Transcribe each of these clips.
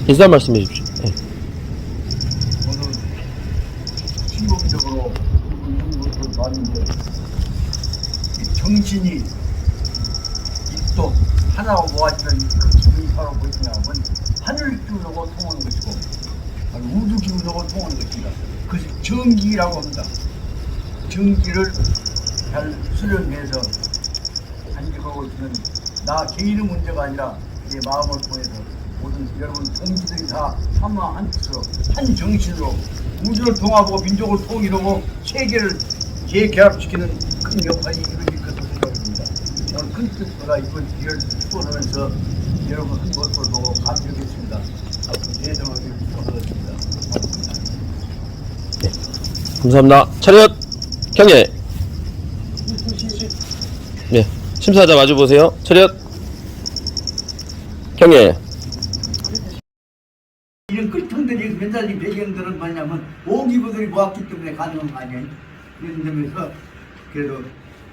인사 말씀해 주십시오. 네. 저는 신공적으로 있는 것을 봤는데 정신이 입도 하나로 모아지는 그 기분이 바로 무엇이냐면 하늘 기운하고 통하는 것이고 우주 기운하고 통하는 것입니다. 그것이 정기라고 합니다. 정기를 잘 수련해서 간직하고 있는 나 개인의 문제가 아니라 내 마음을 통해서 모든 여러분 동지들이 다 하마 한 뜻으로 한 정신으로 우주를 통합하고 민족을 통일하고 세계를 재결합시키는 큰 역할이 이루어질 것으로 생각합니다. 저는 큰 뜻보다 이번 기회를 축원하면서 여러분 한 모습을 보고 감격했습니다. 앞으로 대등하게 축원하겠습니다. 네. 감사합니다. 차렷 경례. 네. 심사자 마주 보세요. 차렷 경례. 이런 끌통들이 맨날 배경들은 뭐냐면 오기부들이 모았기 때문에 가능한 거 아니에요. 이런 점에서 그래도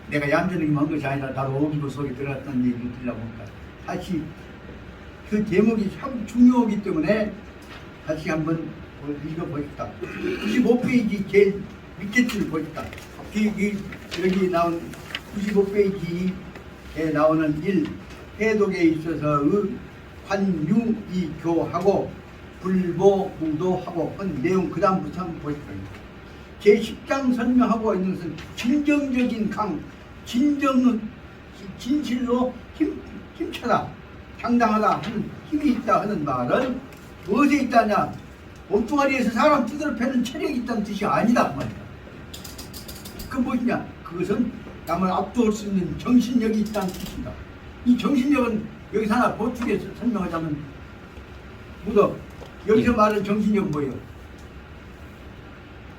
내가 얌전하게만 한 것이 아니라 나도 오기부 속에 들어갔다는 얘기를 드리려고 합니다. 다시 그 제목이 참 중요하기 때문에 다시 한번 읽어보겠다. 95페이지 제일 밑에 줄 보겠다. 여기 나온 95페이지에 나오는 1. 해독에 있어서의 관유이교하고 불보무도하고 한 내용 그 다음부터 한번 보십시오. 제10장 설명하고 있는 것은 진정적인 강, 진실로 힘차다, 당당하다 하는 힘이 있다 하는 말은 무엇에 있다냐? 몸뚱아리에서 사람 두드러 패는 체력이 있다는 뜻이 아니다 그 말이다. 그 무엇이냐? 그것은 남을 압도할 수 있는 정신력이 있다는 뜻입니다. 이 정신력은 여기서 하나 보충해서 설명하자면 무더 여기서 말하는 정신력은 뭐예요?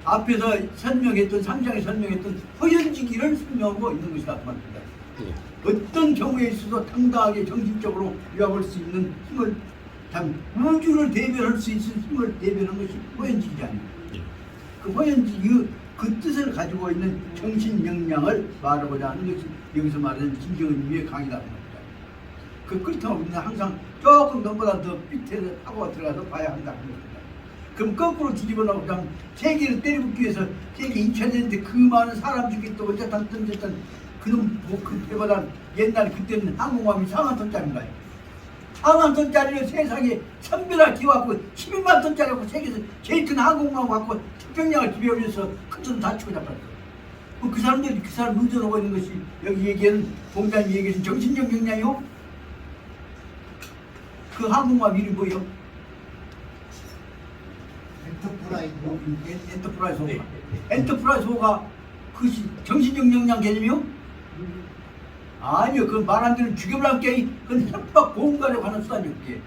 앞에서 설명했던 3장에 설명했던 허연지기를 설명하고 있는 것이다 그 말입니다. 어떤 경우에 있어도 당당하게 정신적으로 위압할 수 있는 힘을 참 우주를 대변할 수 있는 힘을 대변한 것이 허연지기지 아닙니까? 그 허연지기 그 뜻을 가지고 있는 정신 역량을 말하고자 하는 것이 여기서 말하는 진정의미의 강이다 그 말입니다. 그 그렇다고 우리는 항상 조금 너보다 더 밑에 하고 들어가서 봐야 한다 그 말입니다. 그럼 거꾸로 뒤집어 놓으면 세계를 때려붓기 위해서 세계 2차 대전 그 많은 사람 중에 또 어쨌든 그놈 뭐 그때보다 옛날 그때는 항공모함이 4만 톤짜리인가요? 4만 톤짜리를 세상에 선별화 기와갖고 12만 톤짜리고 세계에서 제일 큰 항공모함 갖고 태평양을 지배하면서 큰 돈 다치고 잡았어. 그 사람들이 그 사람 의존하고 있는 것이 여기 얘기하는 공장이 얘기하는 정신적 역량이요? 그 항공모함 이름이 뭐예요? 엔터프라이즈 호가. 엔터프라이즈 호가 그것이 정신적 역량 개념이요? 아니요. 그 말 안 되는 죽여버릴 게 그건 협박 공갈에 관한 수단이 없게.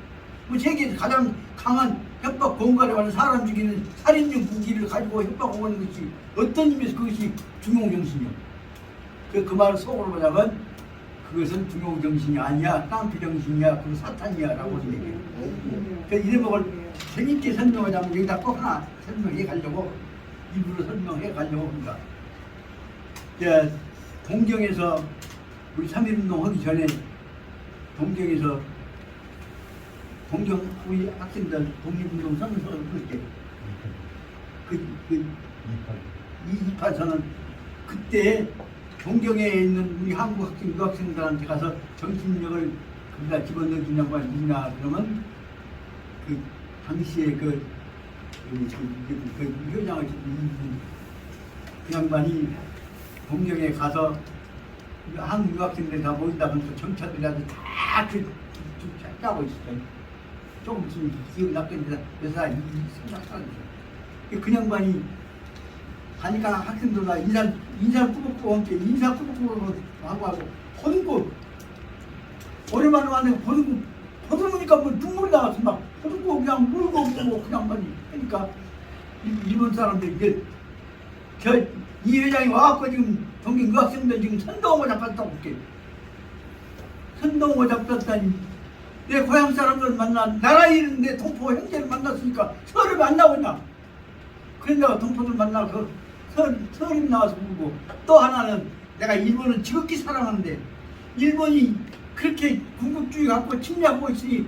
뭐 세계에서 가장 강한 협박 공갈에 관한 사람 죽이는 살인적 무기를 가지고 협박하는 것이 어떤 의미에서 그것이 중용정신이요. 그 말을 속으로 보자면 그것은 중용정신이 아니야. 깡패정신이야. 그 사탄이야 라고 하는 얘기예요. 그래서 이런 것을 재밌게 설명하자면 여기다 꼭 하나 설명해 가려고 일부러 설명해 가려고 합니다. 동경에서 우리 3.1운동 하기 전에 동경에서 동경 우리 학생들 독립운동 선서를 부를 때 이파서는 그때 동경에 있는 우리 한국 학생 유학생들한테 가서 정신력을 거기다 집어넣어주냐고 하냐 그러면 그 당시에 그 효장을 그 양반이 동경에 가서 한국 유학생들이 다 모인다 하면서 경찰들이라도 다 짜고 있었어요. 조금 무슨 기억이 났겠는데 몇 살, 23살. 그 양반이 가니까 학생들과 인사 꾸벅꾸벅 함께 인사 꾸벅꾸벅 하고 호등고 오랜만에 왔는데 호등고니까 뭐 눈물이 나왔어. 막 호등고 그냥 울고 뭐 그냥 많이 하니까 일본 사람들이 이제 이 회장이 와갖고 지금 동경 유학생들 지금 선동호 잡았다고 볼게. 선동호 잡았다니 내 고향 사람들 만나 나라 이름인데 동포 형제를 만났으니까 서를 만나고 있나. 그런다가 동포들 만나서 서림 나와서 부르고 또 하나는 내가 일본을 지극히 사랑하는데 일본이 그렇게 군국주의 갖고 침략하고 있으니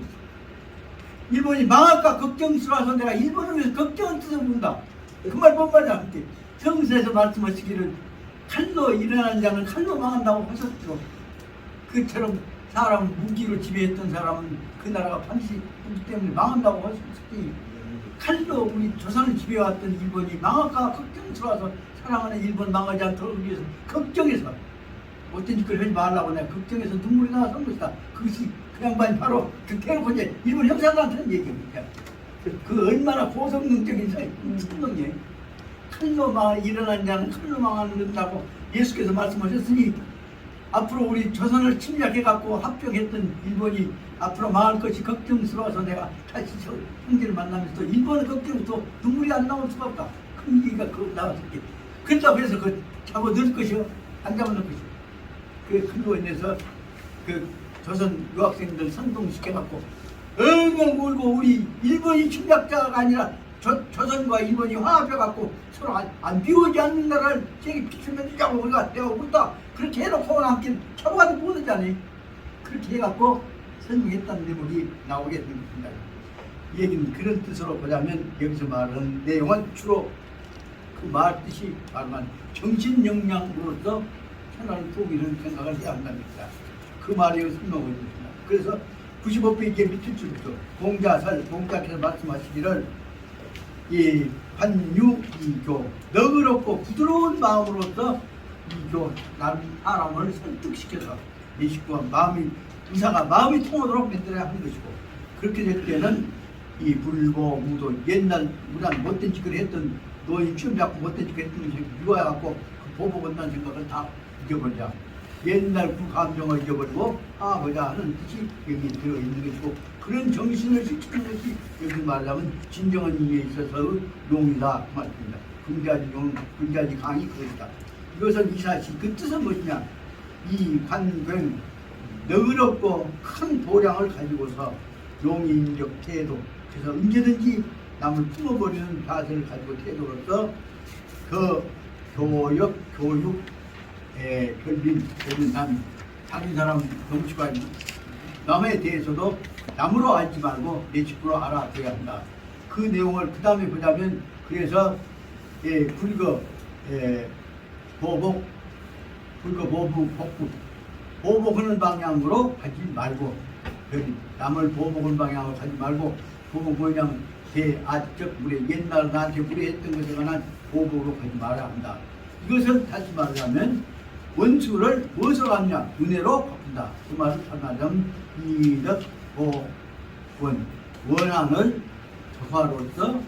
일본이 망할까 걱정스러워서 내가 일본을 위해서 걱정을 뜻어본다. 그 말 뭔 말이야? 성서에서 말씀하시기를 칼로 일어난 자는 칼로 망한다고 하셨죠. 그처럼 사람을 무기로 지배했던 사람은 그 나라가 반드시 무기 때문에 망한다고 하셨으니 칼로 우리 조선을 지배해왔던 일본이 망할까 걱정스러워서 사랑하는 일본 망하지 않도록 위해서 걱정해서 어떤 짓을 하지 말라고 내가 걱정해서 눈물이 나왔던 것이다. 그것이 그 양반이 바로 그 대놓고 이제 일본 형사들한테는 얘기합니다. 그 얼마나 고성능적인 성능이에요. 칼로 일어난 자는 칼로 망한다고 예수께서 말씀하셨으니 앞으로 우리 조선을 침략해갖고 합병했던 일본이 앞으로 망할 것이 걱정스러워서 내가 다시 저 형제를 만나면서 일본의 걱정부터 눈물이 안 나올 수가 없다. 큰 얘기가 그 나왔을게. 그렇다고 해서 그 잡아넣을 것이요? 안 잡아넣을 것이요? 그로 인해서 그 조선 유학생들 선동시켜갖고 엉엉 울고 우리 일본이 침략자가 아니라 조선과 일본이 화합해갖고 서로 안 비워지 않는 나라를 저기 비추면주자고 우리가 내가 울다 그렇게 해놓고 함께 쳐봐도 모르잖아요. 그렇게 해갖고 설명했다는 내용이 나오게 됩니다. 이 얘기는 그런 뜻으로 보자면 여기서 말하는 내용은 주로 그 말 뜻이 바로 정신영양으로서 천하를 도기를 생각을 해야 한답니다. 그 말이 설명을 해줍니다. 그래서 95페이지의 밑줄 줄부터 공자께서 말씀하시기를 이 관유이교 너그럽고 부드러운 마음으로서 이교 사람을 설득시켜서 내 식구와 의사가 마음이 통하도록 만들어야 하는 것이고 그렇게 될 때는 이 불보 무도 옛날 무단 못된 짓을 했던 노인 취업 잡고 못된 짓을 했던 것을 미워해갖고 그 보복한다는 생각을 다 잊어버리자. 옛날 그 감정을 잊어버리고 하보자 하는 뜻이 여기 들어있는 것이고 그런 정신을 실천하는 것이 여기 말하면 진정한 의미에 있어서의 용이다 그 말입니다. 군자지 용, 군자지 강이 그것이다. 이것은 이 사실 그 뜻은 무엇이냐? 이 관광 너그럽고 큰 도량을 가지고서 용인적 태도 그래서 언제든지 남을 품어버리는 자세를 가지고 태도로서 그 교육 결빈 다른 사람 정치관 남에 대해서도 남으로 알지 말고 내 식구로 알아둬야 한다. 그 내용을 그 다음에 보자면 그래서 보복 보복하는 방향으로 가지 말고 남을 보복하는 방향으로 가지 말고 보복 뭐냐면 대아적 무례 옛날 나한테 무례했던 것에 관한 보복으로 가지 말아야 한다. 이것을 다시 말하면 원수를 무엇으로 하느냐? 은혜로 갚는다. 그 말을 설명하자면 이덕 보원 원한을 적화로서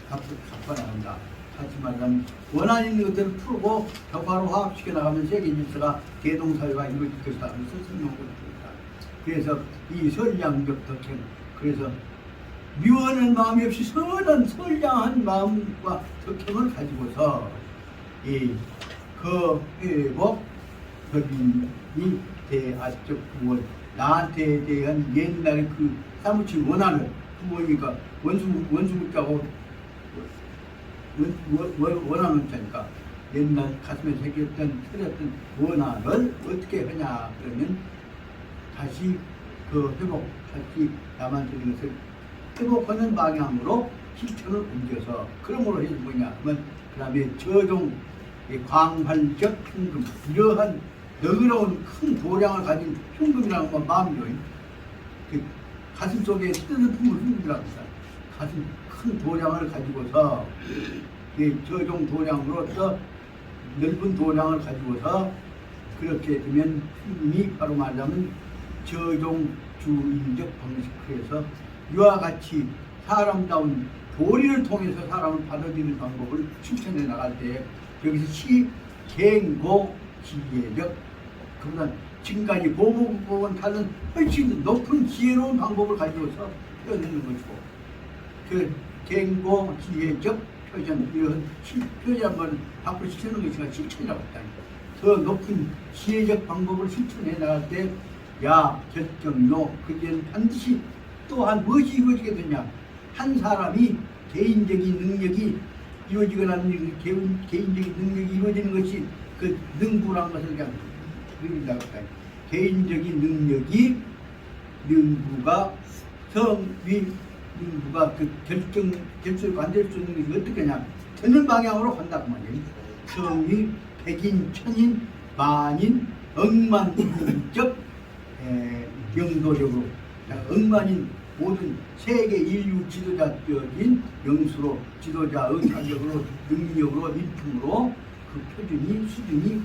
갚아나간다. 다시 말하면 원한 있는 것들을 풀고 적화로 화합시켜 나가면 세계 질서가 대동사회가 이루어질 것이다. 그래서 설명하고 있습니다. 그래서 이 선량적 덕행 그래서 미워하는 마음이 없이 선한 선량한 마음과 덕행을 가지고서 그 회복 법인이 대아적 구원 나한테 대한 옛날의 그 사무친 원한을 부모니까 원수문자고 원하는 자니까 옛날 가슴에 새겼던 틀렸던 원한을 어떻게 하냐 그러면 다시 그 회복 다시 남한테 것을 회복하는 방향으로 실천을 옮겨서 그러므로 해서 뭐냐 하면 그 다음에 저종 광활적 현금 이러한 너그러운 큰 도량을 가진 현금이라는 건 마음이요. 그 가슴 속에 뜨는 품을 현금이라고 합니다. 가슴 큰 도량을 가지고서 저종 도량으로서 넓은 도량을 가지고서 그렇게 되면 현금이 바로 말하자면 저종 주인적 방식 그래서 이와 같이 사람다운 도리를 통해서 사람을 받아들이는 방법을 실천해 나갈 때 여기서 갱고 지혜적 그보다 지금까지 보복은 다른 훨씬 높은 지혜로운 방법을 가지고서 표현하는 것이고 그 갱고 지혜적 표현 이런 표현이란 말은 밖으로 실천하는 것이가 실천이라고 했다. 더 높은 지혜적 방법을 실천해 나갈 때 야 결정요 그게는 반드시 또한 무엇이 이루어지게 되냐 한 사람이 개인적인 능력이 이루어지거나 개인적인 능력이 이루어지는 것이 그 능부라는 것을 그냥 그린다고 할까요? 개인적인 능력이 능부가 성위민부가 그 결실과 안 될 수 있는 것이 어떻게냐 되는 방향으로 간다고 말이에요. 성위, 백인, 천인, 만인, 억만적 영도력으로 억만인 모든 세계 인류 지도자적인 영수로 지도자의 자격으로 능력으로 일품으로 그 표준이 수준이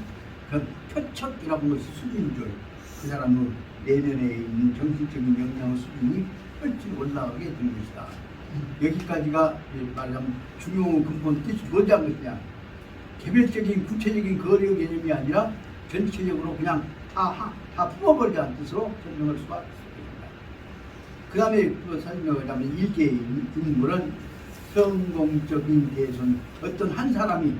그 표척이라고 하는 것이 수준이죠. 그 사람의 내면에 있는 정신적인 역량의 수준이 훨씬 올라가게 된 것이다. 여기까지가 말하자면 중요 근본 뜻이 뭐냐는 것이냐. 개별적인 구체적인 거래 개념이 아니라 전체적으로 그냥 다 품어버리자는 뜻으로 설명할 수가 있습니다. 그 다음에 그 설명을 하면 일개인 인물은 성공적인 대선 어떤 한 사람이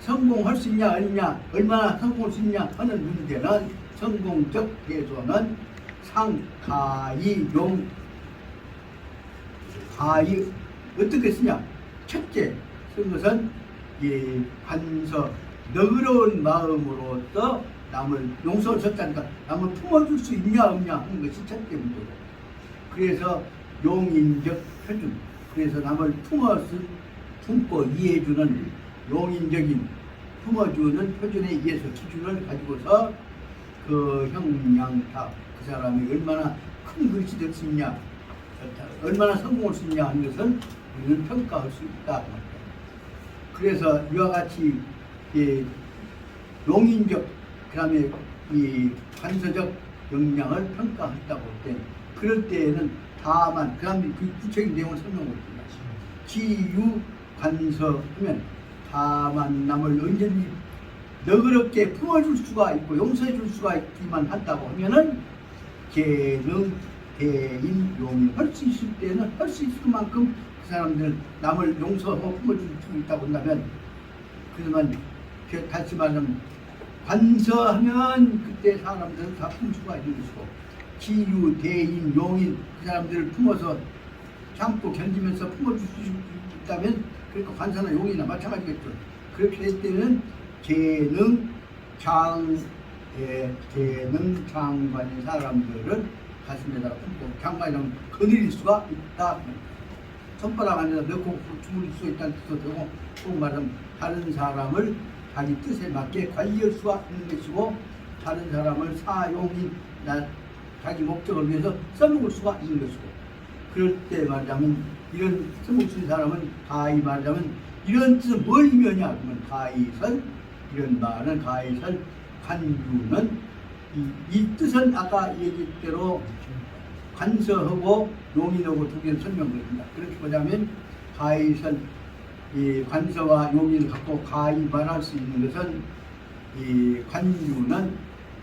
성공할 수 있냐 아니냐 얼마나 성공할 수 있냐 하는 문제는 성공적 대선은 상가이용 가이 어떻게 쓰냐 첫째 쓴 것은 관서 너그러운 마음으로서 남을 용서를 줬다니까 남을 품어줄 수 있냐 없냐 하는 것이 첫째 문제고 그래서 용인적 표준 그래서 남을 품고 이해해주는 용인적인 품어주는 표준에 의해서 기준을 가지고서 그 형량타 그 사람이 얼마나 큰 것이 될 수 있냐 얼마나 성공할 수 있냐 하는 것은 우리는 평가할 수 있다. 그래서 이와 같이 용인적 그 다음에 이 관서적 역량을 평가한다고 할 때 그럴 때에는 다만 그 다음에 그 구체적인 내용을 설명하겠습니다. 지유 관서 하면 다만 남을 언제든지 너그럽게 품어줄 수가 있고 용서해 줄 수가 있기만 한다고 하면은 재능 대인 용인 할 수 있을 때는 할 수 있을 만큼 그 사람들은 남을 용서하고 품어줄 수 있다고 한다면 그러면 다시 말하면 관서하면 그때 사람들은 다 품 수가 있는 것이고 지유 대인 용인 그 사람들을 품어서 참고 견디면서 품어줄 수 있다면 그러니까 관서나 용인이나 마찬가지겠죠. 그렇게 될 때는 재능 장관인 사람들을 가슴에다가 품고 장관이라면 거느릴 수가 있다. 손바닥 안에다 넣고 주물릴 수 있다는 뜻도 되고 또 말하면 다른 사람을 자기 뜻에 맞게 관리할 수가 있는 것이고 다른 사람을 사용인 자기 목적을 위해서 써먹을 수가 있는 것이고 그럴 때 말하자면 이런 써먹을 수 있는 사람은 가히 말하자면 이런 뜻은 뭘 의미하냐 그러면 가히설 이런 말은 가히설 관유는 이 뜻은 아까 얘기대로 관서하고 용인하고 두 개를 설명드립니다. 그렇게 보자면 가히설 이 관서와 용인을 갖고 가히 말할 수 있는 것은 이 관유는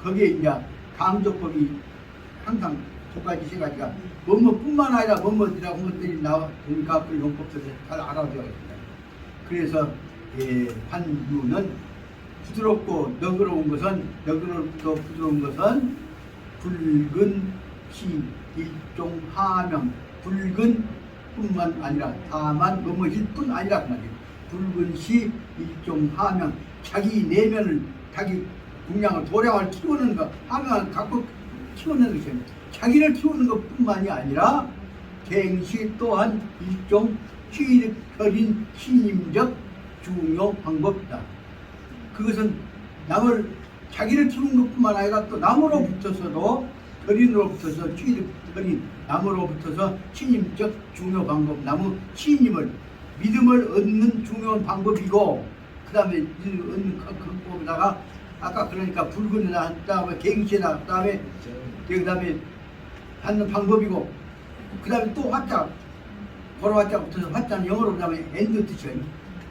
거기에 이제 강조법이 항상 두 가지 세 가지가 뭐뭐뿐만 아니라 뭐뭐이라고 것들이 나오니까 그 용법들을 잘 알아둬야겠습니다. 그래서 관유는 부드럽고 너그러운 것은 너그럽고 부드러운 것은 붉은 시 일종 하명 붉은 뿐만 아니라 다만 뭐뭐일 뿐 아니라 그 말이에요. 붉은 시 일종 하명 자기 내면을 자기 공량을 도량을 키우는 것 하명을 갖고 키우는 것이에요. 자기를 키우는 것뿐만이 아니라 갱시 또한 일종 희력혈인 신임적 중요 방법이다. 그것은 남을 자기를 키우는 것뿐만 아니라 또 남으로 붙어서도 결인으로 붙어서 희력혈인 남으로 붙어서 신임적 중요 방법 남의 신임을 믿음을 얻는 중요한 방법이고 그 다음에 얻는 방법에다가 아까 그러니까 붉은이나 그 다음에 갱시나 그 다음에 하는 방법이고 그 다음에 또 화자 걸어화자 붙어서 화자는 영어로 그 다음에 엔드 뜻이에요.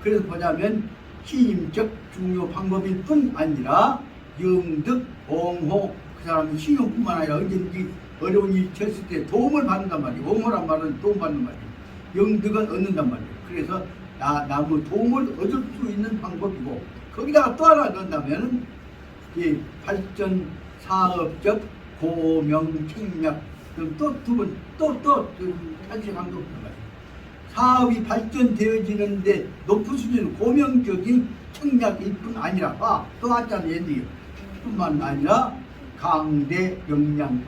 그래서 보자면 신임적 중요 방법일 뿐 아니라 영득, 옹호 그 사람이 신용뿐만 아니라 언제든지 어려운 일이 쳤을 때 도움을 받는단 말이에요. 옹호란 말은 도움받는 말이에요. 영득은 얻는단 말이에요. 그래서 남의 도움을 얻을 수 있는 방법이고 거기다가 또 하나 넣는다면 이 발전 사업적 고명 책략 또 두 번 또 다시 강조합니다. 사업이 발전되어지는데 높은 수준의 고명적인 책략일 뿐 아니라 또 하자는 얘기예요. 뿐만 아니라 강대 역량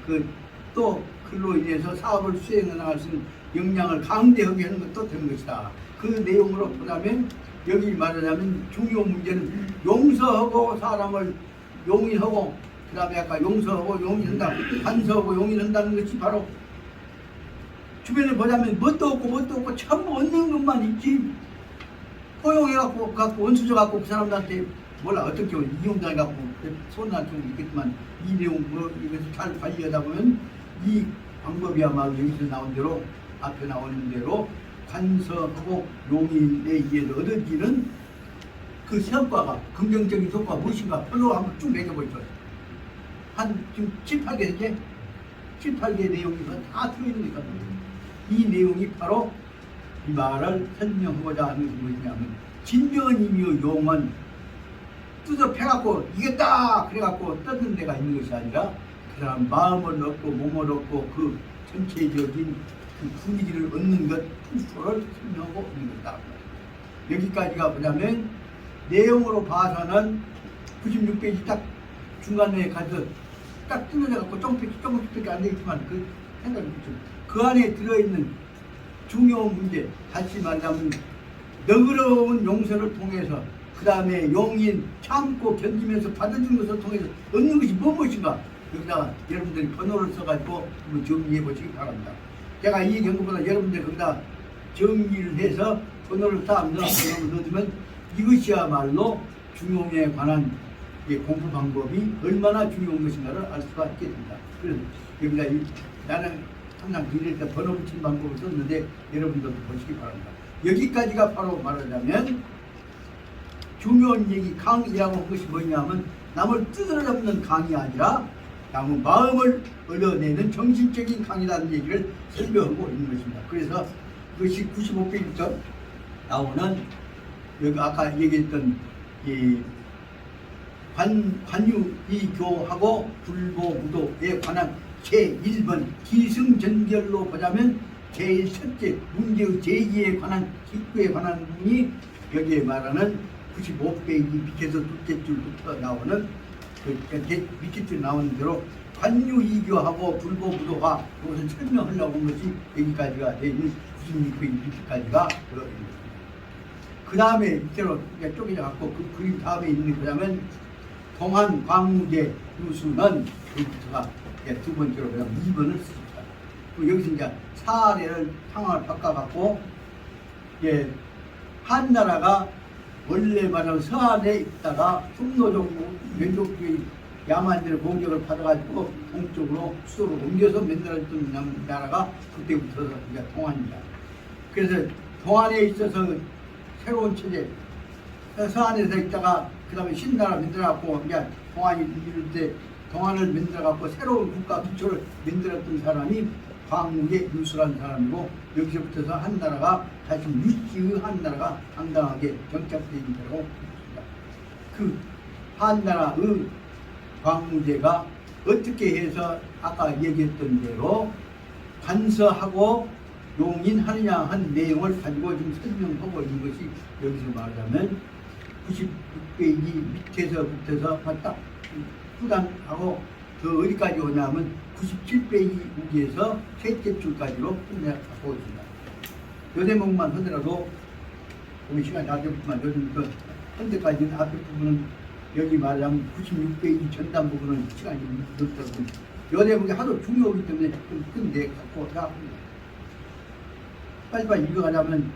또 그로 인해서 사업을 수행해 나갈 수 있는 역량을 강대하게 하는 것도 되는 것이다. 그 내용으로 보자면 여기 말하자면 중요 문제는 용서하고 사람을 용인하고 그 다음에 아까 용서하고 용인한다, 간서하고 용인한다는 것이 바로 주변에 보자면 뭣도 없고 전부 얻는 것만 있지. 포용해갖고 원수져갖고 그 사람들한테 몰라 어떻게 이용당해갖고 손난 경우 있겠지만 이 내용 이것을 잘 관리하다 보면 이 방법이야말로 여기서 나온 대로 앞에 나오는 대로 관서하고 용인에 의해서 얻어지는 그 성과가 긍정적인 효과가 무엇인가 별로 한번 쭉 매겨보죠. 한 지금 7, 8개 이제 7, 8개 내용이 다 들어있는 거니까 이 내용이 바로 이 말을 설명하고자 하는 것이 무엇이냐면 진정한 의미의 용은 뜯어 패갖고 이겼다 그래갖고 뜯는 데가 있는 것이 아니라 그 사람 마음을 얻고 몸을 얻고 그 전체적인 그 분위기를 얻는 것 풍토를 설명하고 있는 것이다. 여기까지가 보자면 내용으로 봐서는 96페이지 딱 중간에 가서 딱 뜯어져갖고 조금밖에 안 되겠지만 그 생각이 있죠. 그 안에 들어있는 중요한 문제, 다시 말하자면 너그러운 용서를 통해서 그 다음에 용인 참고 견디면서 받아주는 것을 통해서 얻는 것이 무엇인가 여기다가 여러분들이 번호를 써가지고 한번 정리해 보시기 바랍니다. 제가 이 경우보다 여러분들 거기다 정리를 해서 번호를 다 넣어주면 이것이야말로 중용에 관한 공부 방법이 얼마나 중요한 것인가를 알 수가 있게 됩니다. 그래서 여기다 나는 항상 드릴 때 번호 붙이는 방법을 썼는데 여러분들도 보시기 바랍니다. 여기까지가 바로 말하자면 중요한 얘기 강이라고 한 것이 뭐냐면 남을 뜯어잡는 강이 아니라 남의 마음을 얻어내는 정신적인 강이라는 얘기를 설명하고 있는 것입니다. 그래서 그것이 95페이지부터 나오는 여기 아까 얘기했던 이 관유이교하고 불보무도에 관한 제1번 기승전결로 보자면 제일 첫째 문제의 제기에 관한 기구에 관한 부분이 여기에 말하는 95페이지 밑에서 둘째 줄부터 나오는 밑에 줄 나오는 대로 관유이교하고 불보무도화 이것을 설명하려고 한 것이 여기까지가 되어 있는 96페이지 밑에까지가 들어있습니다. 그 다음에 밑으로 쪼개져갖고 그 그림 다음에 있는 거라면 동안 광무제 유수는 여기서가 두 번째로 그냥 2번을 씁니다. 그리고 여기서 이제 사례를 상황을 바꿔갖고 한나라가 원래 말하면 서안에 있다가 흉노정 왼쪽의 야만들의 공격을 받아가지고 동쪽으로 수도로 옮겨서 만들어졌던 나라가 그때부터 이제 동안입니다. 그래서 동안에 있어서 새로운 체제, 서안에서 있다가 그 다음에 신나라 만들어갖고 이제 동안이 이룰 때 동안을 만들어갖고 새로운 국가 기초를 만들었던 사람이 광무의 유수라는 사람이고 여기서부터서 한나라가 다시 유지의 한나라가 당당하게 정착되어 있다고 했습니다. 그 한나라의 광무제가 어떻게 해서 아까 얘기했던 대로 관서하고 용인하느냐 한 내용을 가지고 지금 설명하고 있는 것이 여기서 말하자면 96페이지 밑에서부터서 딱 후단하고 그 어디까지 오냐면 97페이지 여기에서 셋째 줄까지로 끝내고 있습니다. 요 대목만 하더라도 우리 시간이 안 되지만 요즘 그 현재까지는 앞에 부분은 여기 말하자면 96페이지 전담 부분은 시간이 늦더라고요. 요 대목이 하도 중요하기 때문에 좀 끝내 갖고 나갑니다. 빨리빨리 읽어가자면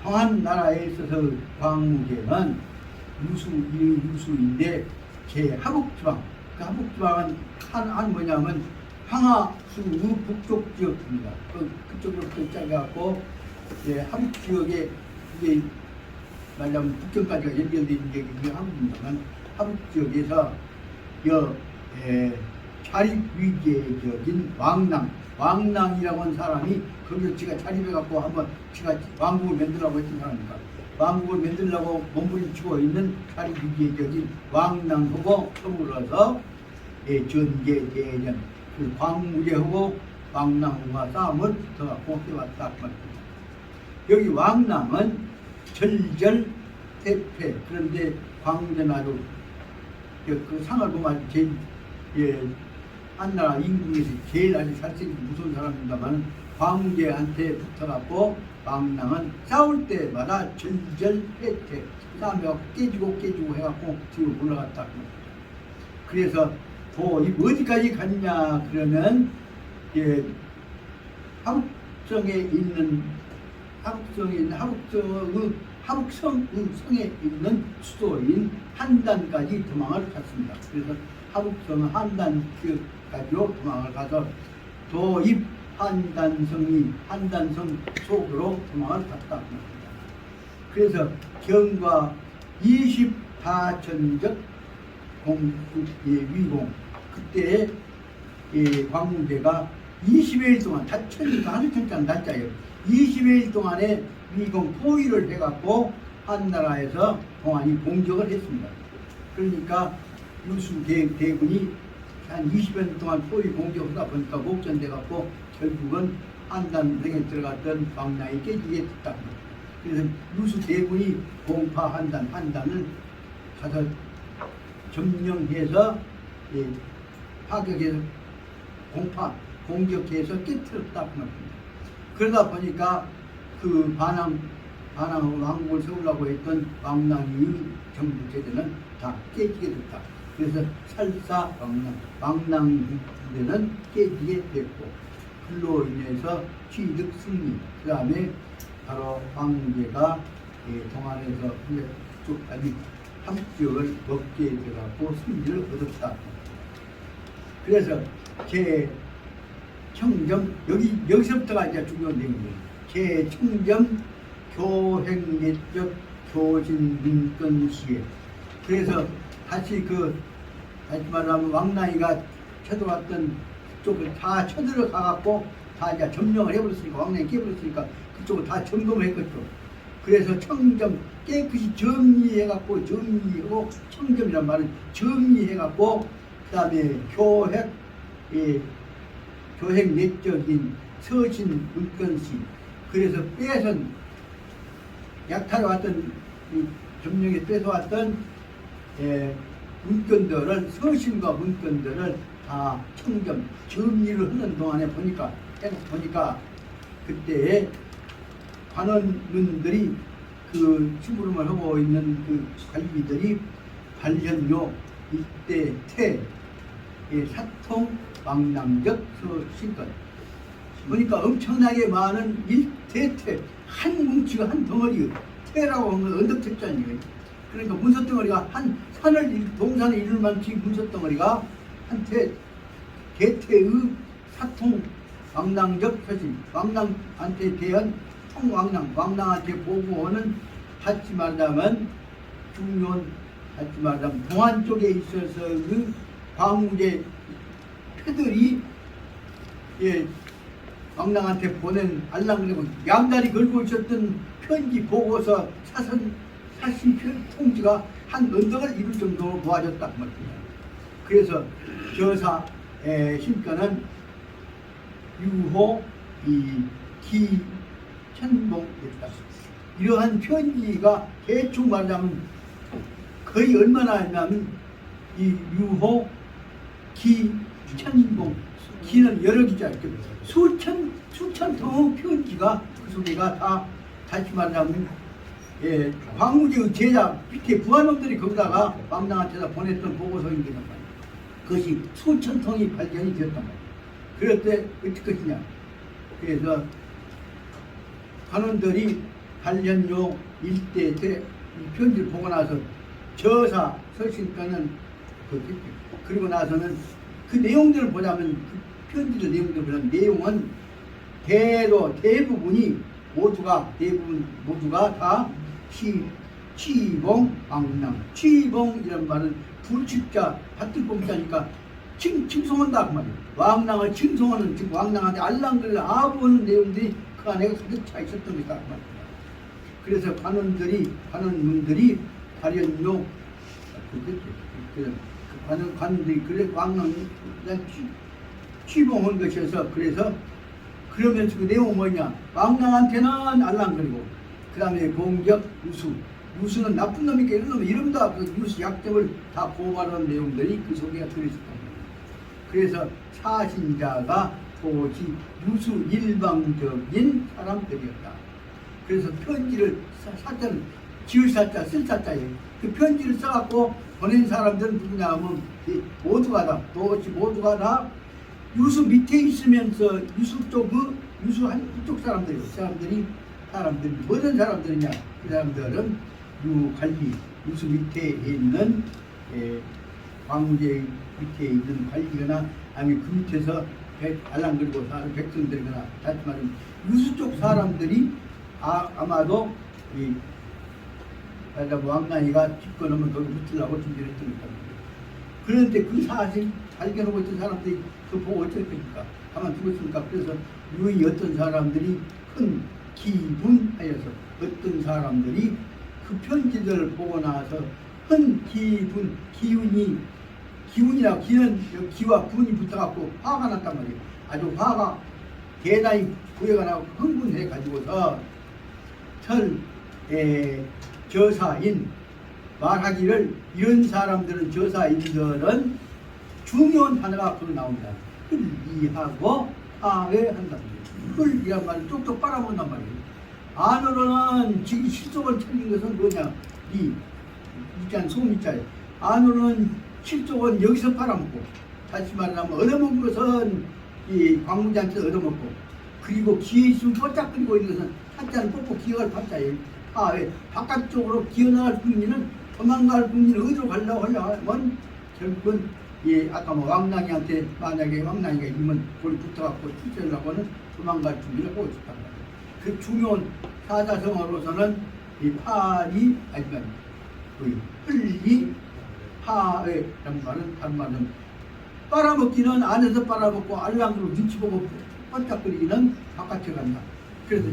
동한 나라에 있어서 광무제는 유수인데 제 하북지방, 그 하북지방은 한 뭐냐면 황하수의 북쪽 지역입니다. 그쪽으로부터 짜갖고 하북지역에 이게 말하자면 북경까지가 연결되어 있는 게 하북입니다만 하북지역에서 자립위계적인 왕랑이라고 하는 사람이 거기서 지가 자립해갖고 한번 지가 왕국을 만들라고 했던 사람입니다. 왕국을 만들려고 몸부림치고 있는 자립위계적인 왕랑하고 더불어서 전개대전 그 광무제하고 왕랑과 싸움을 붙어갖고 해왔다 말입니다. 여기 왕랑은 절절태폐 그런데 광무제는 아주 그 상을 보면 제일 한나라 임금에서 제일 아주 잘생긴 무서운 사람입니다만 광제한테 붙어갖고 왕낭은 싸울 때마다 절절패퇴 싸움해갖고 깨지고 해갖고 뒤로 올라갔다. 그래서 이 어디까지 갔냐 그러면 하북성에 있는 성에 있는 수도인 한단까지 도망을 갔습니다. 그래서 하북성은 한단까지로 도망을 가서 도입 한단성 속으로 도망을 갔다. 그래서 경과 24천적 위공 그때 광무제가 20일 동안 다천이가 하늘 천장 날짜예요. 20일 동안에 위공 포위를 해갖고 한나라에서 동안이 공격을 했습니다. 그러니까 유수 대군이 한 20년 동안 포위 공격하다 보니까 목전돼갖고 결국은 한단성에 들어갔던 왕량이 깨지게 됐다. 그래서 유수 대군이 한단을 가서 점령해서 파격해서 공격해서 깨뜨렸다. 그러다 보니까 그 반항하고 왕국을 세우려고 했던 왕랑의 정부 제도는 다 깨지게 됐다. 그래서 살사 왕랑 부대는 깨지게 됐고 그로 인해서 취득 승리 그 다음에 바로 황제가 동안에서 쭉까지 함지역을 먹게 되어갖고 승리를 얻었다. 그래서 청점 여기서부터가 이제 중요한 내용이에요. 청점 교행내적 교진민권 시에 그래서 다시 말하면 왕랑이가 쳐들어왔던 그쪽을 다 쳐들어가갖고 다 이제 점령을 해버렸으니까 왕랑이 깨버렸으니까 그쪽을 다 점검을 했겠죠. 그래서 청점 깨끗이 정리해갖고 정리하고 청점이란 말은 정리해갖고 그 다음에 교행 내적인 서신 문건시 그래서 빼선 약탈해 왔던 점령에 뺏어왔던 문건들을 서신과 문건들을 다 청점 정리를 하는 동안에 보니까 그때 관원들이 그 심부름을 하고 있는 그 관리들이 관련료 이때 사통 왕랑적 서신권 보니까 엄청나게 많은 일대퇴 한 뭉치가 한 덩어리 태라고 하면 언덕택자니에요. 그러니까 문서덩어리가 한 동산을 이룰 만치 문서덩어리가 한 대퇴의 사통 왕랑적 서신 왕랑한테 대한 왕랑한테 보고하는 다시 말하면 중요한 다시 말하면 동안 쪽에 있어서 그 광무제 표들이 왕랑한테 보낸 알랑그리고 양다리 걸고 있었던 편지 보고서 사신 통지가 한 언덕을 이룰 정도로 모아졌다 그 말입니다. 그래서 저사 신가는 유호 기천봉이었다. 이러한 편지가 대충 말하자면 거의 얼마나 했냐면 이 유호 기천봉 기는 여러 기자 수천 통의 편지가 그 속에가 다 다시 말하자면 광무제의 제자 밑에 부하놈들이 거기다가 왕랑한테다 보냈던 보고서인데 그것이 수천 통이 발견이 되었단 말이에요. 그럴 때 어떻게 것이냐. 그래서 관원들이 관련료 일대 때 이 편지를 보고 나서 저사 서신가는 그리고 나서는 그 내용들을 보자면 그 편지의 내용들을 보자면 내용은 대부분이 모두가 다 취봉 왕랑 취봉이란 말은 불취자 받들 봉자니까 칭송한다 그 말이에요. 왕랑을 칭송하는 지금 왕랑한테 알랑글라 아부하는 내용들이 그 안에 가득 차 있었던 것이다 그 말이에요. 그래서 관원문들이 발현료 관원들이 그래 왕랑 취봉한 것이어서 그래서 그러면서 그 내용은 뭐냐 왕랑한테는 알랑거리고 그 다음에 공격 유수는 나쁜 놈이니까 이런 놈이 이름다 그 유수 약점을 다 고발하는 내용들이 그 속에 들어있었단 말이에요. 그래서 사신자가 도시 유수 일방적인 사람들이었다. 그래서 편지를 사자는 지을 사자 쓸 사자예요. 그 편지를 써갖고 보낸 사람들은 누구냐 하면 모두가 다 도시 모두가 다 유수 밑에 있으면서 유수 쪽 유수 한쪽 사람들이 사람들이 어떤 사람들이냐? 그 사람들은 관리 유수 밑에 있는 광제 밑에 있는 관리거나 아니면 그 밑에서 알랑거리고 사는 백성들이거나 다시 말하면 유수 쪽 사람들이 아마도 이 왕나이가 집권하면 거기 붙으려고 준비를 했던 것 같아요. 그런데 그 사실 발견하고 있던 사람들이 그 보고 어쩌겠습니까? 가만 두겠습니까? 그래서 유의 어떤 사람들이 큰 기분하여서 어떤 사람들이 그 편지들을 보고 나서 큰 기운이라고 기는 기와 군이 붙어갖고 화가 났단 말이에요. 아주 화가 대단히 부여가 나고 흥분해 가지고서 저사인 말하기를 이런 사람들은 저사인들은 중요한 단어가 앞으로 나옵니다. 흘이하고 파회한다. 흘이란 말은 쪽쪽 빨아먹는단 말이에요. 안으로는 지금 실속을 찾는 것은 뭐냐? 있잖아 소문자예요. 안으로는 실속은 여기서 빨아먹고 다시 말하면 얻어먹은 것은 이 광무지한테 얻어먹고 그리고 기에 있으면 뻗짝거리고 있는 것은 한자는 뻗고 기어갈 판자예요. 파회 바깥쪽으로 기어나갈 국민은 도망갈 국민은 어디로 가려고 하려면 결국은 아까 왕랑이한테 만약에 왕랑이가 있으면 거기 붙어갖고 출세하려고 하는 도망갈 준비를 하고 있었단 말이에요. 그 중요한 사자성어로서는 이 파리 아니면 흘리 파회라는 말은 다른 말은 빨아먹기는 안에서 빨아먹고 알랑으로 눈치 보고 번쩍거리기는 바깥에 간다. 그래서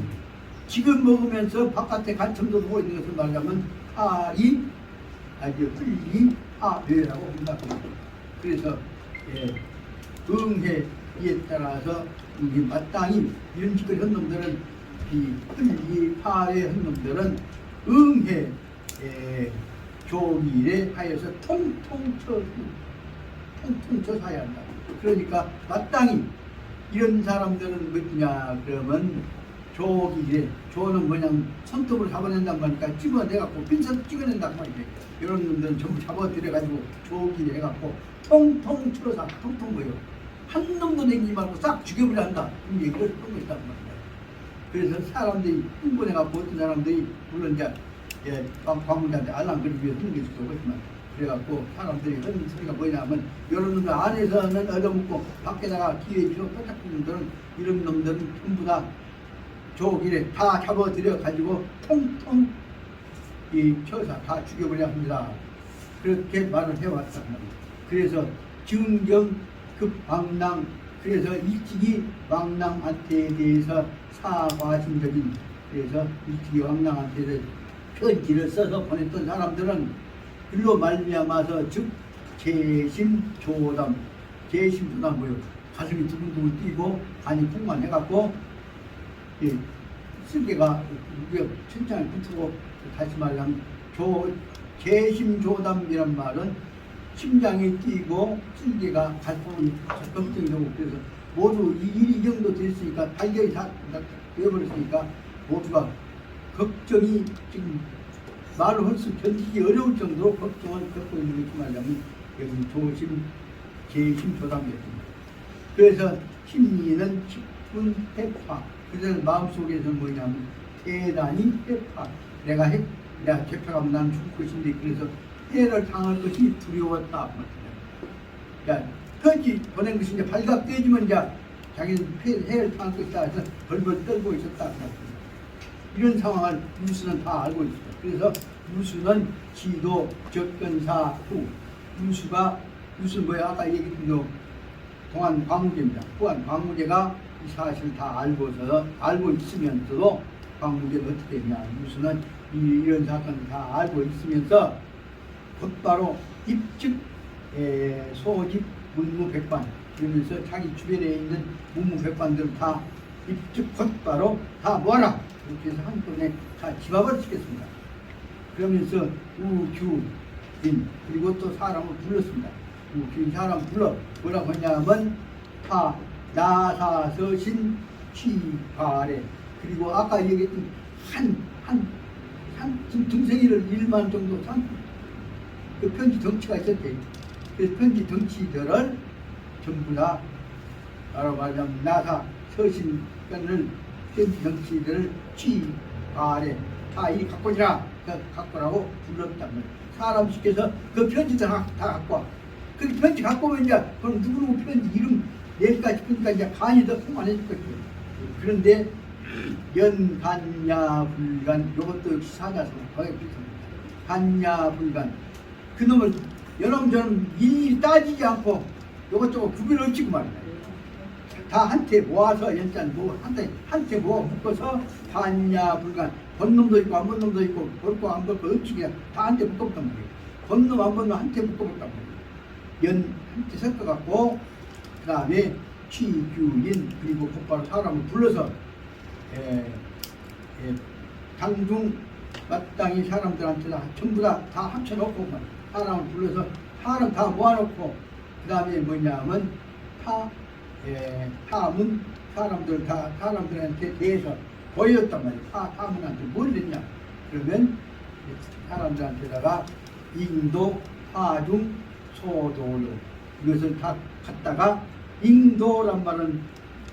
지금 먹으면서 바깥에 간첨도 보고 있는 것을 말하자면 파리 아주 흘리 파회라고 한다. 그래서 응해에 따라서 마땅히 이런 짓을 한 놈들은 이 흘리 파회 한 놈들은 응해 조기에 하여서 통통 쳐사야 한다. 그러니까 마땅히 이런 사람들은 뭐냐 그러면 조기에 조는 뭐냐면 손톱으로 잡아낸단 말이니까 찍어내갖고 핀셋 찍어낸단 말이에요. 이런 놈들은 전부 잡아들여가지고 조기를 해갖고 통통 쳐서 통통 뭐요 한 놈도 내지 말고 싹 죽여버려 한다. 그런 얘기를 하고 있단 말이에요. 그래서 사람들이 흥분해갖고 어떤 사람들이 물론 이제 광문자한테 알랑거리기 위해 흥분일 수도 있지만 그래갖고 사람들이 하는 소리가 뭐냐면 이런 놈들 안에서는 얻어먹고 밖에다가 기회에 비로 뻗잡는 놈들은 이런 놈들은 전부 다 조기를 다 잡아들여 가지고 통통 쳐서 다 죽여버려야 합니다. 그렇게 말을 해왔단 말이에요. 그래서 증경 급왕랑 그래서 일찍이 왕랑한테 대해서 사과심적인 그래서 일찍이 왕랑한테 편지를 써서 보냈던 사람들은 글로 말미암아서 즉 재심조담 뭐요 가슴이 두근두근 뛰고 간이 풍만해갖고 쓸개가 천장에 붙고 다시 말하면 재심조담이란 말은 심장이 뛰고 쓸개가 걱정이 되고 그래서 모두 이 일이 정도 됐으니까 발견이 다 되어버렸으니까 모두가 걱정이 지금 말을 할 수 견디기 어려울 정도로 걱정을 겪고 있는 것이 말하자면 여기 재심조담이었습니다. 그래서 심리는 깊은 해파 그래서 마음속에서는 뭐냐면 대단히 해파 내가 개표하면 난 죽을 것인데 그래서 해를 당할 것이 두려웠다. 그러니까 편지 보낸 것이 이제 발각되지만 이제 자기는 해를 당할 것이다 해서 벌벌 떨고 있었다. 이런 상황을 유수는 다 알고 있습니다. 그래서 유수는 지도 접견사 후 유수 뭐야 아까 얘기했던 거 동안 광무제입니다. 또한 광무제가 이 사실을 다 알고 있으면서도 광무제는 어떻게 했냐 유수는 이런 사건을 다 알고 있으면서 곧바로 입즉 소집 문무백관 그러면서 자기 주변에 있는 문무백관들을 다 입즉 곧바로 다 모아라 이렇게 해서 한꺼번에 다 집합을 시켰습니다. 그러면서 우규인 그리고 또 사람을 불렀습니다. 그 사람 불러 뭐라고 하냐면 파 나사서신 취파래. 그리고 아까 얘기했던 한 등생이를 1만 정도 그 편지 덩치가 있었대. 그 편지 덩치들을 전부 다 바로 말하자면 나사 서신권을 편지 덩치들을 취파래. 다 이 갖고 오라. 그 갖고라고 불렀단 말이야. 사람 시켜서 그 편지들 다 갖고 와. 그 편지 갖고 오면 이제 그럼 누구 편지 이름 내일까지 그러니까 이제 간이 더 풍만해질 거죠. 그런데 연간야불간 이것도 역시 사자성 거의 비슷합니다. 간야불간 그놈을 여러분 저는 일일이 따지지 않고 이것저것 구별 없이고 말이야. 다 한테 모아서 연자는 뭐 한테 모아 묶어서 간야불간 본 놈도 있고 안 본 놈도 있고 볼거 안 볼거 없이 그냥 다 한테 묶어봤단 말이에요. 본 놈 안 본 놈 한테 묶어봤단 말이에요. 연 한테 섞어갖고 그 다음에 취규인 그리고 곧바로 사람을 불러서 당중 마땅히 사람들한테 다 전부 다 합쳐놓고 사람을 불러서 사람 다 모아놓고 그 다음에 뭐냐면 타문 사람들한테 대해서 보였단 말이에요. 타문한테 뭘 했냐 그러면 사람들한테다가 인도 하중 소도요 이것을 다 갖다가 인도란 말은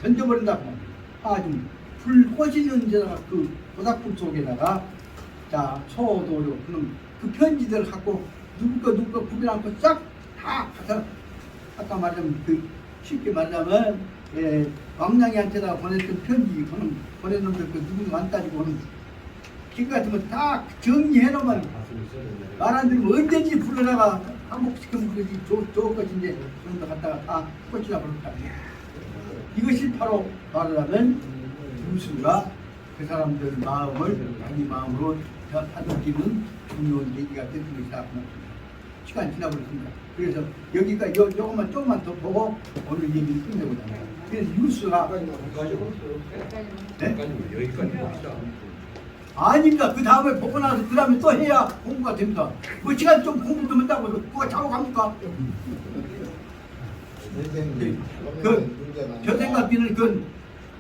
던져버린다고 말이에요. 하중 불 꽂이는 데다가 그 모닥불 속에다가 자 소도요 그럼 그 편지들을 갖고 누구 거 구별 않고 싹 다 가서 아까 말하면 그 쉽게 말하면 왕량이한테다가 보냈던 편지 그는 보냈는데 그 누구도 안 따지고 오는 길 같은 거 다 정리해놓으면 말 안 들으면 언제든지 불러다가 한복시키면 그것이 좋을 것인데 그런 거 갖다가 다 꽂히나 버렸다. 이것이 바로 말하자면 유수가 그 사람들 마음을 자기 마음으로 다듬기는 중요한 얘기가 되는 것이다. 시간 지나버렸습니다. 그래서 여기가 요것만 조금만 더 보고 오늘 얘기를 끝내고자 합니다. 그래서 유수가 네? 여기까지 봅시다. 아닙니다. 그 다음에 보고 나서 그 다음에 또 해야 공부가 됩니다. 뭐 시간 좀 공부 좀 한다고 누가 자고 갑니까? 저 생각비는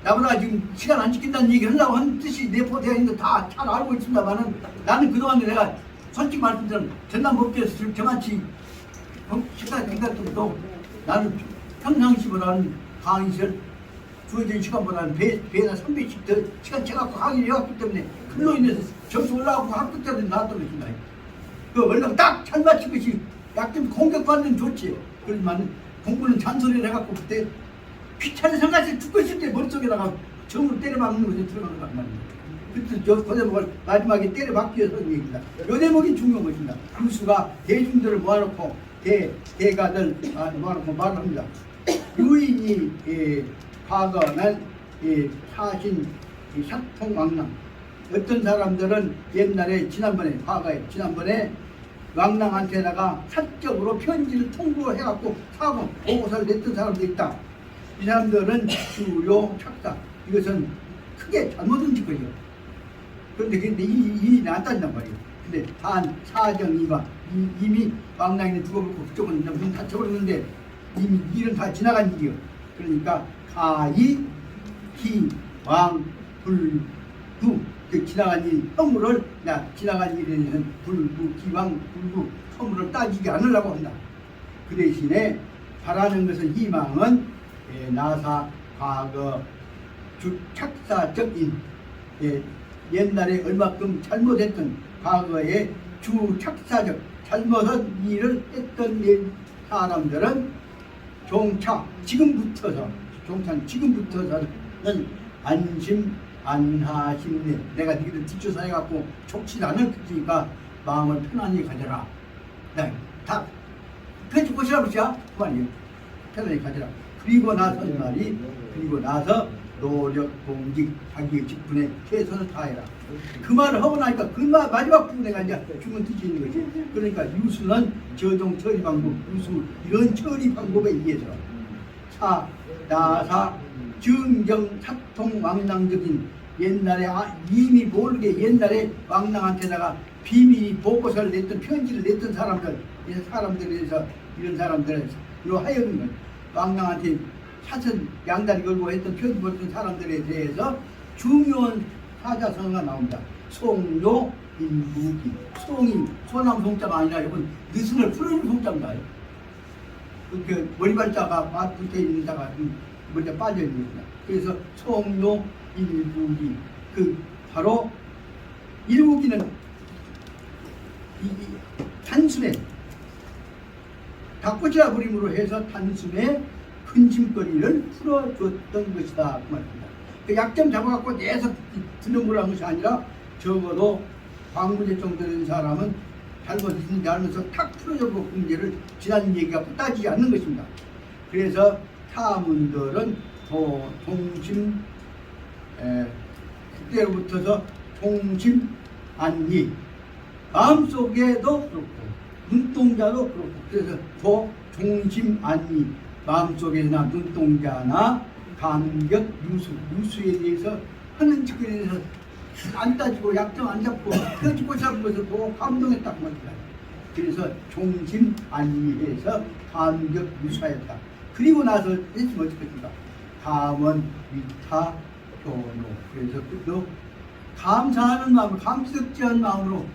나보다 지금 시간 안 지킨다는 얘기 하려고 하는 뜻이 내포되어 있는 거 다 잘 알고 있습니다만은 나는 그동안에 내가 솔직히 말씀드리면 전남법계에서 저같이 생각도 나는 평상시보다는 강의실 주어진 시간보다는 배나 3배씩 더 시간 채갖고 강의를 해왔기 때문에 그로 인해서 점수 올라가고 학교 때는 나왔던 것입니다. 그 원래 딱 잘 맞춘 것이 약점 공격받는 좋지. 그렇지만 공부는 잔소리를 해갖고 그때 귀찮은 생각이 죽고 있을 때 머릿속에다가 정으로 때려박는 것이 들어가는 것 말입니다. 그때 저 대목을 마지막에 때려박기 위해서 하는 얘기입니다. 요 대목이 중요한 것입니다. 유수가 대중들을 모아놓고 대가들 모아놓고 말을 합니다. 유인이 과거는 사신 삭통왕랑 어떤 사람들은 옛날에 지난번에 왕랑한테다가 사적으로 편지를 통보해갖고 사고 보고서를 냈던 사람도 있다. 이 사람들은 주요 착사 이것은 크게 잘못은 짓거리죠. 그런데 이 낫단단 말이에요. 근데 단 사정이가 이미 왕랑이는 죽어버리고 그쪽은 문 닫혀버렸는데 이미 일은 다 지나간 일이요. 그러니까 가이 기왕 불구 그 지나간 일 허물을 지나간 일에 대해서는 불구 기왕 불구 허물을 따지지 않으려고 한다. 그 대신에 바라는 것은 희망은 나사 과거 주착사적인 옛날에 얼마큼 잘못했던 과거에 주착사적 잘못한 일을 했던 사람들은 지금부터서는 안심 안하심내 내가 니들 뒷조사 해갖고 족치 않을 테니까 마음을 편안히 가져라. 다 편집 보시라고 그러죠? 그 말이에요. 편안히 가져라. 그리고 나서 이 말이 그리고 나서 노력 공직 자기의 직분에 최선을 다해라. 그 말을 하고 나니까 그 마지막 부분에 이제 죽은 뜻이 있는 거지. 그러니까 유수는 저종 처리 방법, 유수 이런 처리 방법에 의해서 나사 증정 사통 왕랑적인 옛날에 이미 모르게 옛날에 왕랑한테다가 비밀 보고서를 냈던 편지를 냈던 사람들 이 사람들에서 이런 사람들을 요 하여금 왕량한테 사천 양다리 걸고 했던 표기 벌던 사람들에 대해서 중요한 사자성어가 나옵니다. 송요 인부기. 송이 소나무 송자가 아니라 이건 느슨을 풀어줄 송자입니다. 그 머리발자가 붙어 있는 자가 머리가 빠져 있는 겁니다. 그래서 송요 일부기. 그 바로 일부기는 이 단숨에 닭꼬치라 부림으로 해서 단숨에 큰 짐거리를 풀어줬던 것이다 그 말입니다. 그 약점 잡아갖고 계속 드는물한 것이 아니라 적어도 광문제 정도 된 사람은 잘못했는지 알면서 탁 풀어주고 문제를 지난 얘기가 따지지 않는 것입니다. 그래서 타문들은 동심 그때로부터서 동심 안리 마음속에도 그렇고 눈동자도 그렇고 그래서 동심 안리 마음속에나 눈동자나 감격 유수에 대해서 하는 측에 대해서 안 따지고 약점 안 잡고 펴주고 잡은 것을 보고 감동했다 그 말이다. 그래서 종심 안리해서 감격 유사했다. 그리고 나서 했으면 어떻겠습니까? 감원 위타 효노. 그래서 또 감사하는 마음, 감격지한 마음으로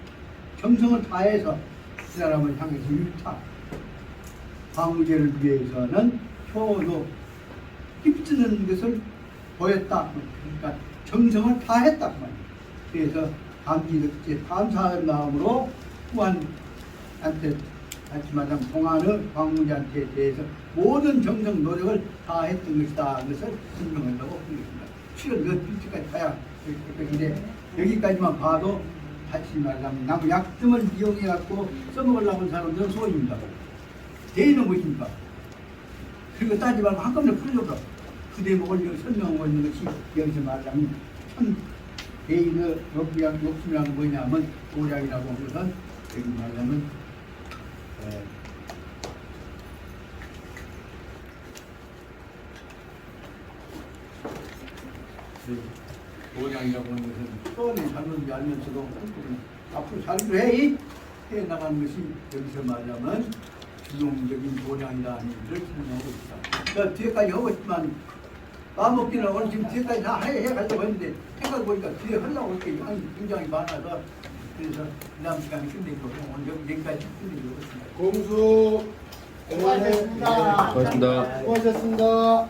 정성을 다해서 그 사람을 향해서 위타 광무제를 위해서는 효노 힘쓰는 것을 보였다. 그러니까 정성을 다했다 그 말이에요. 그래서 감사하는 마음으로 후한한테 하지만 동안의 광무제한테 대해서 모든 정성 노력을 다했던 것이다. 그것을 증명한다고 하겠습니다. 실은 그 필지까지 가야 되는데 여기까지만 봐도 다치 말라면 나무 약점을 이용해 갖고 써먹으려고 하는 사람들은 소입니다. 대의는 무엇입니까? 그리고 따지 말고 한꺼번에 풀어줘라. 그 대목을 설명하고 있는 것이 여기서 말하면 참 대인의 욕심이란 뭐냐면 도량이라고 하는 것은 여기 말하면 도량이라고 하는 것은 처음에 잘못인지 알면서도 앞으로 잘도 해 나가는 것이 여기서 말하면 기용적인 도량이다 하는 것을 설명하고 있다. 그러니까 뒤에까지 하고 있지만 마음먹기는 오늘 지금 뒤에까지 다 해가려고 했는데 생각 보니까 뒤에 하려고 할 게 굉장히 많아서 그래서 그 다음 시간에 끝내고 오늘 여기까지 끝내고 있습니다. 공수 고맙습니다. 수고하셨습니다.